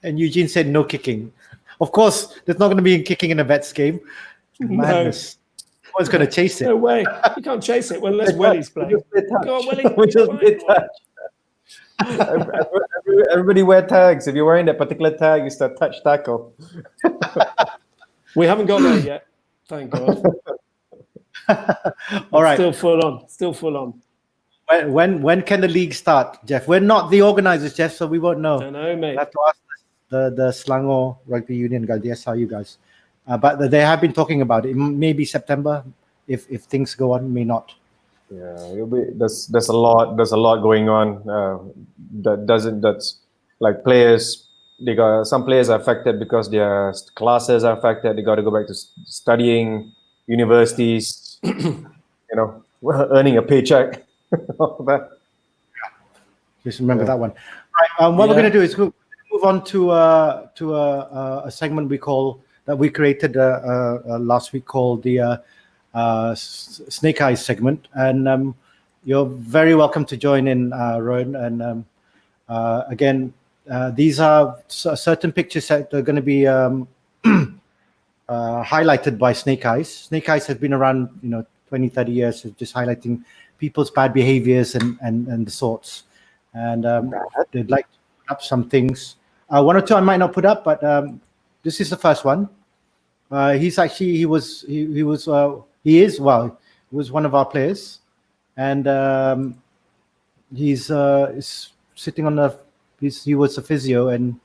And Eugene said no kicking. Of course, there's not going to be kicking in a Vets game. Madness. No one's going to chase it. No way. You can't chase it unless Willie's playing. Go on, Willie. We just did touch. Everybody wear tags. If you're wearing that particular tag, it's a touch tackle. We haven't got there yet. Thank God. All right. Still full on. When can the league start, Jeff? We're not the organizers, Jeff, so we won't know. I know, mate. We'll have to ask the Selangor Rugby Union guys, the SRU guys. But they have been talking about it. Maybe September, if things go on, may not. Yeah, there's a lot going on. That's like players. Some players are affected because their classes are affected. They got to go back to studying, universities. Earning a paycheck. All that. Just remember that one. Right. What we're going to do is move on to a segment that we created last week called the Snake Eyes segment, and you're very welcome to join in, Rohan. And again, these are certain pictures that are going to be highlighted by Snake Eyes. Snake Eyes have been around, 20, 30 years, of just highlighting people's bad behaviors and the sorts. And they'd like to put up some things. One or two I might not put up, but this is the first one. He was one of our players, and he's sitting on he was a physio, and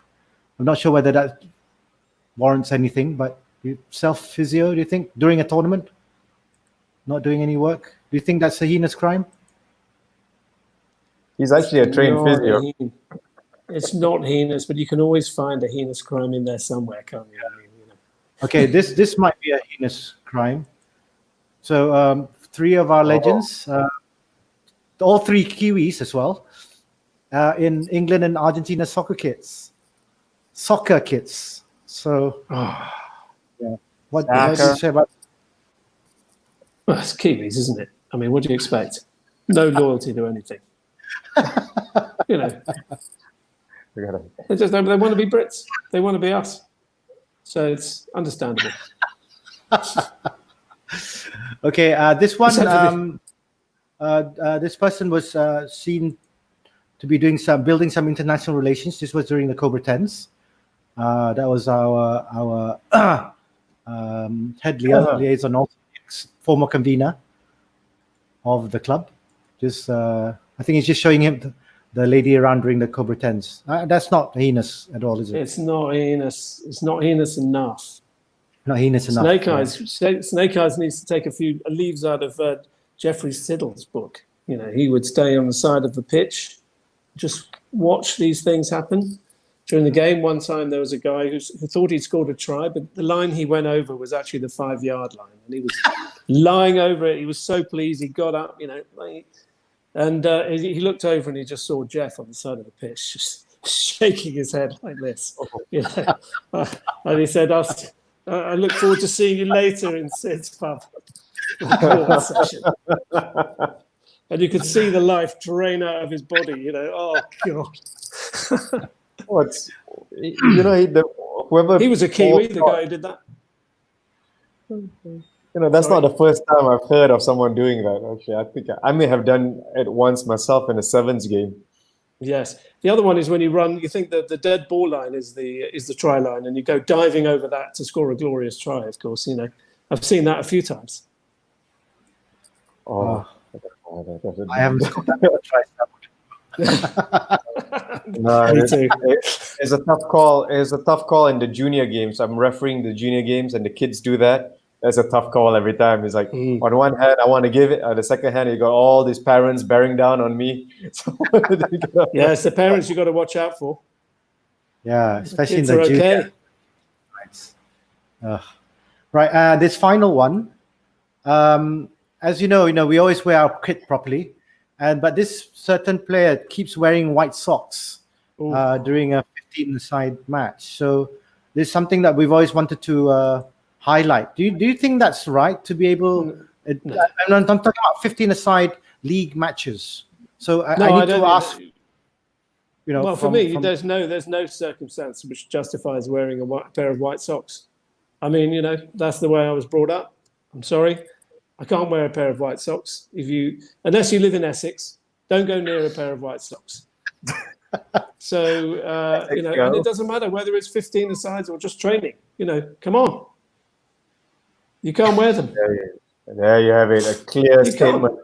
I'm not sure whether that warrants anything, but self-physio, do you think, during a tournament? Not doing any work? Do you think that's a heinous crime? He's actually a trained physio. It's not heinous, but you can always find a heinous crime in there somewhere, can't you? Okay, this might be a heinous crime. So 3 of our legends, all 3 Kiwis as well, in England and Argentina soccer kits. So, yeah. What do you say about? Well, it's Kiwis, isn't it? I mean, what do you expect? No loyalty to anything. They want to be Brits. They want to be us. So it's understandable. Okay, this one, this person was seen to be building some international relations. This was during the Cobra 10s. That was our head liaison, also former convener of the club. I think he's just showing him the lady around during the Cobra 10s. That's not heinous at all, is it? It's not heinous. It's not heinous enough. Not heinous enough. Snake Eyes needs to take a few leaves out of Jeffrey Siddle's book. He would stay on the side of the pitch, just watch these things happen. During the game, one time there was a guy who thought he'd scored a try, but the line he went over was actually the 5-yard line, and he was lying over it. He was so pleased. He got up, and he looked over and he just saw Jeff on the side of the pitch, just shaking his head like this. And he said, I look forward to seeing you later in Sid's pub. Session. And you could see the life drain out of his body, oh God. Whoever he was a Kiwi, the guy who did that. That's not the first time I've heard of someone doing that. Actually, I think I may have done it once myself in a sevens game. Yes, the other one is when you run. You think that the dead ball line is the try line, and you go diving over that to score a glorious try. Of course, I've seen that a few times. Oh. I haven't scored that try. No, it's a tough call. It's a tough call in the junior games. I'm refereeing the junior games, and the kids do that. That's a tough call every time. It's like, on one hand, I want to give it. On the second hand, you got all these parents bearing down on me. Yeah, it's the parents you got to watch out for. Yeah, especially in Kids the are junior. okay. Right. This final one. As you know, we always wear our kit properly, but this certain player keeps wearing white socks during a 15-side match. So this is something that we've always wanted to highlight. Do you think that's right to be able? No. I'm talking about 15-side league matches. So I No, need I don't to think ask. well, for me, there's no circumstance which justifies wearing a pair of white socks. I mean, that's the way I was brought up. I'm sorry, I can't wear a pair of white socks. Unless you live in Essex, don't go near a pair of white socks. So and it doesn't matter whether it's 15-a-sides or just training. Come on, you can't wear them. There you have it, a clear statement.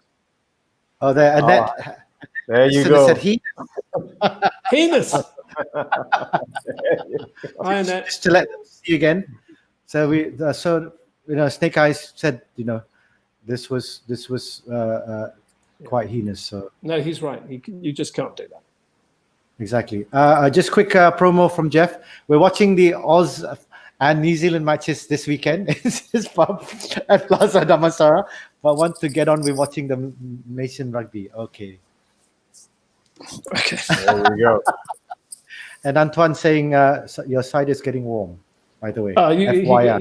Oh, there, Annette. There you go. Said he. Heinous. Hi, Annette. Just to let them see again. So Snake Eyes said, this was quite heinous. So no, he's right. You just can't do that. Exactly. Just quick promo from Jeff. We're watching the Oz and New Zealand matches this weekend. It's his pub at Plaza Damansara, but want to get on with watching the Nation Rugby. Okay. There you go. And Antoine saying your side is getting warm, by the way.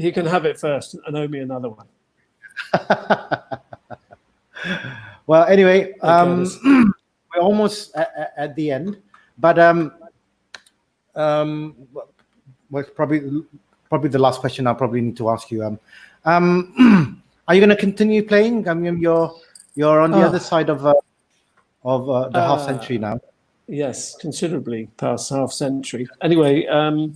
He can have it first and owe me another one. Well, anyway, we're almost at the end, but well, probably the last question I probably need to ask you. Are you going to continue playing? I mean, you're on the other side of the half century now. Yes, considerably past half century. Anyway, I'll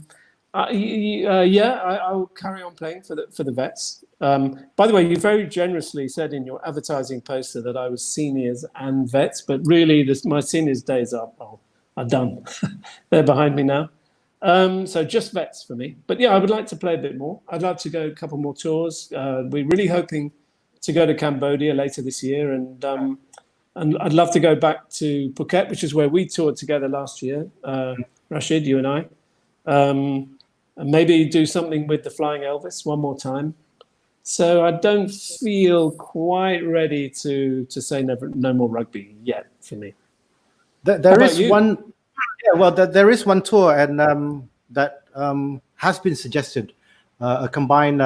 carry on playing for the vets. By the way, you very generously said in your advertising poster that I was seniors and vets, but really, my seniors days are done. They're behind me now. So just vets for me. But yeah, I would like to play a bit more. I'd like to go a couple more tours. We're really hoping to go to Cambodia later this year, and I'd love to go back to Phuket, which is where we toured together last year, Rashid, you and I. And maybe do something with the Flying Elvis one more time. So I don't feel quite ready to say no more rugby yet for me. There is one. Yeah, well, there is one tour, and that has been suggested, a combined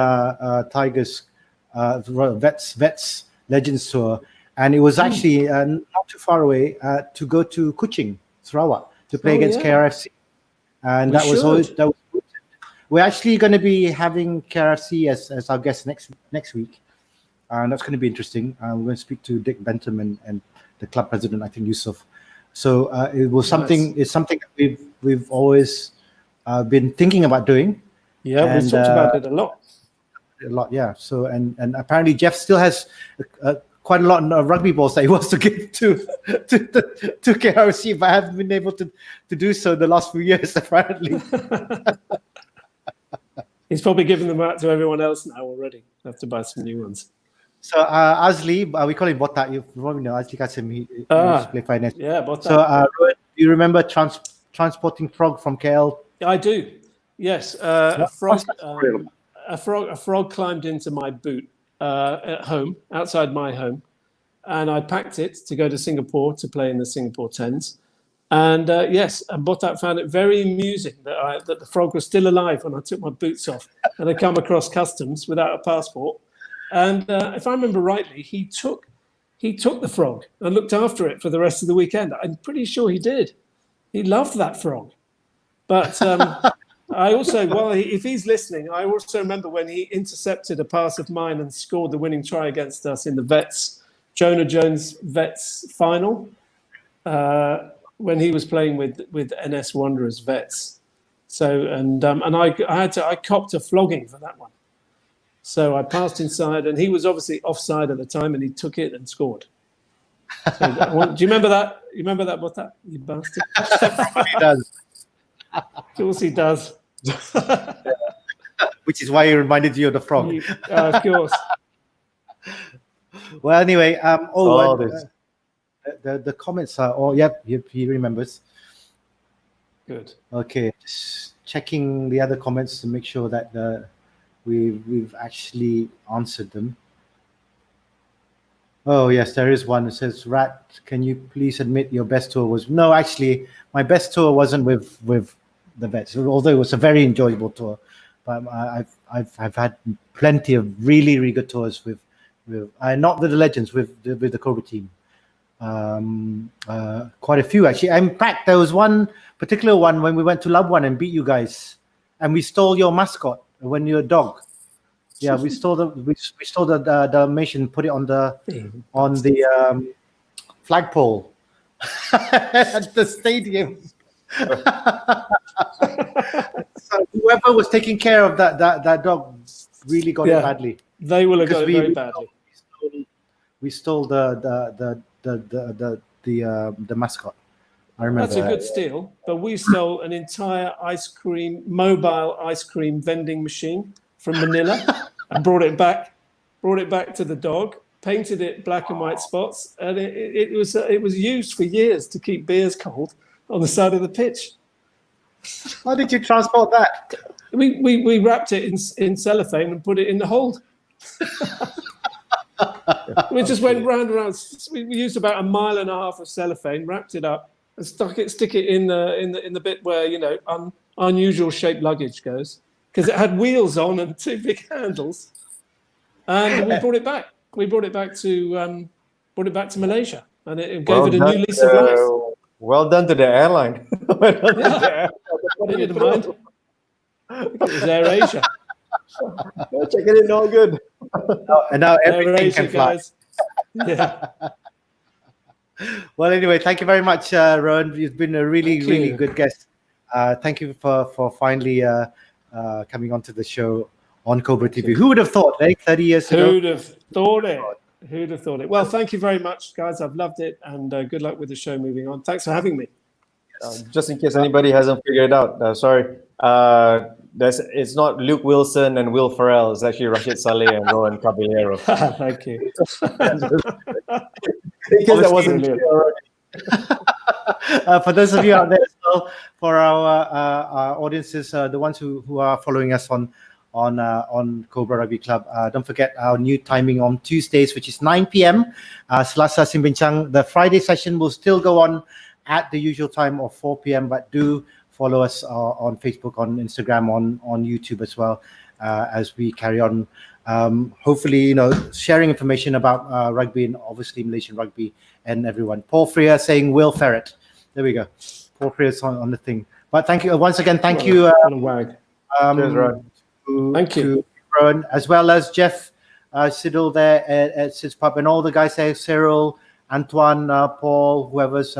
Tigers Vets Legends tour, and it was actually not too far away to go to Kuching, Sarawak, to play against KRFC, and that was we're actually going to be having KRFC as our guest next week, and that's going to be interesting. We're going to speak to Dick Bentham and the club president, I think Yusuf. So it was something. Nice. It's something that we've always been thinking about doing. Yeah, we've talked about it a lot. A lot, yeah. So and apparently Jeff still has quite a lot of rugby balls that he wants to give to KRC, but I haven't been able to do so the last few years. Apparently, he's probably given them out to everyone else now already. I have to buy some new ones. So Azli, we call him Botak. You probably know Azli Kasim. He used to play finance. Yeah, Botak. So do you remember transporting frog from KL? I do. Yes, a frog climbed into my boot at home, outside my home, and I packed it to go to Singapore to play in the Singapore Tens. And yes, and Botak found it very amusing that the frog was still alive when I took my boots off and had come across customs without a passport. And if I remember rightly, he took the frog and looked after it for the rest of the weekend. I'm pretty sure he did. He loved that frog. But I also, if he's listening, I also remember when he intercepted a pass of mine and scored the winning try against us in the Vets, Jonah Jones Vets final, when he was playing with NS Wanderers Vets. So I copped a flogging for that one. So I passed inside, and he was obviously offside at the time, and he took it and scored. So, do you remember that? You remember that, Botak? You bastard. He does. Of course he does. Which is why he reminded you of the frog. Of course. Well, anyway, the comments are. Oh, yep, he remembers. Good. Okay, just checking the other comments to make sure that we've actually answered them. Oh yes, there is one. It says, "Rat, can you please admit your best tour was?" No, actually, my best tour wasn't with the vets, although it was a very enjoyable tour. But I've had plenty of really good tours with not with the legends, with the Cobra team. Quite a few actually. In fact, there was one particular one when we went to Labuan and beat you guys, and we stole your mascot when you're a dog. Yeah, we stole the Dalmatian, put it on the flagpole at the stadium. So whoever was taking care of that dog really got it badly. They will have got it very badly. We stole the mascot. I remember. That's a good steal, but we stole an entire mobile ice cream vending machine from Manila and brought it back to the dog, painted it black and white spots, and it was used for years to keep beers cold on the side of the pitch. How did you transport that? We wrapped it in cellophane and put it in the hold. We just went round and round. We used about 1.5 miles of cellophane, wrapped it up, and stick it in the bit where unusual shaped luggage goes, because it had wheels on and 2 big handles. And we brought it back. We brought it back to Malaysia, and it gave it a new lease of life. Well done to the airline. I didn't mind. I think it was AirAsia. Checking it all good. And now everything can fly. Guys. Yeah. Well, anyway, thank you very much, Rohan. You've been a really good guest. Thank you for finally coming onto the show on Cobra TV. Who would have thought, 30 years ago? Who'd have thought it? Who'd have thought it? Well, thank you very much, guys. I've loved it, and good luck with the show moving on. Thanks for having me. Just in case anybody hasn't figured it out, sorry. It's not Luke Wilson and Will Ferrell. It's actually Rashid Saleh and Rohan Cavaliero. Thank you. Because that wasn't clear already. For those of you out there as well, for our audiences, the ones who are following us on Cobra Rugby Club, don't forget our new timing on Tuesdays, which is 9 p.m. Selasa Simbincang. The Friday session will still go on at the usual time of 4 p.m. But do follow us on Facebook, on Instagram, on YouTube as well, as we carry on. Hopefully, sharing information about rugby and obviously Malaysian rugby and everyone. Paul Freer saying Will Ferret. There we go. Paul Freer's on the thing. But thank you once again. Thank you. What a wag. Cheers, Rohan. Thank you, Rohan, as well as Jeff Siddle there at Sid's Pub, and all the guys there, Cyril, Antoine, Paul, whoever's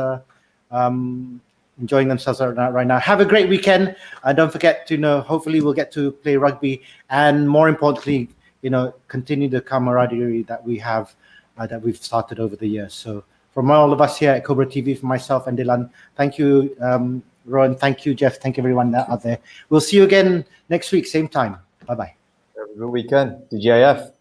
enjoying themselves right now. Have a great weekend, and don't forget to hopefully we'll get to play rugby, and more importantly, continue the camaraderie that we have, that we've started over the years. So from all of us here at Cobra TV, for myself and Dylan, thank you, Rohan, thank you, Jeff, thank you everyone out there. We'll see you again next week, same time. Bye-bye. Have a good weekend. TGIF.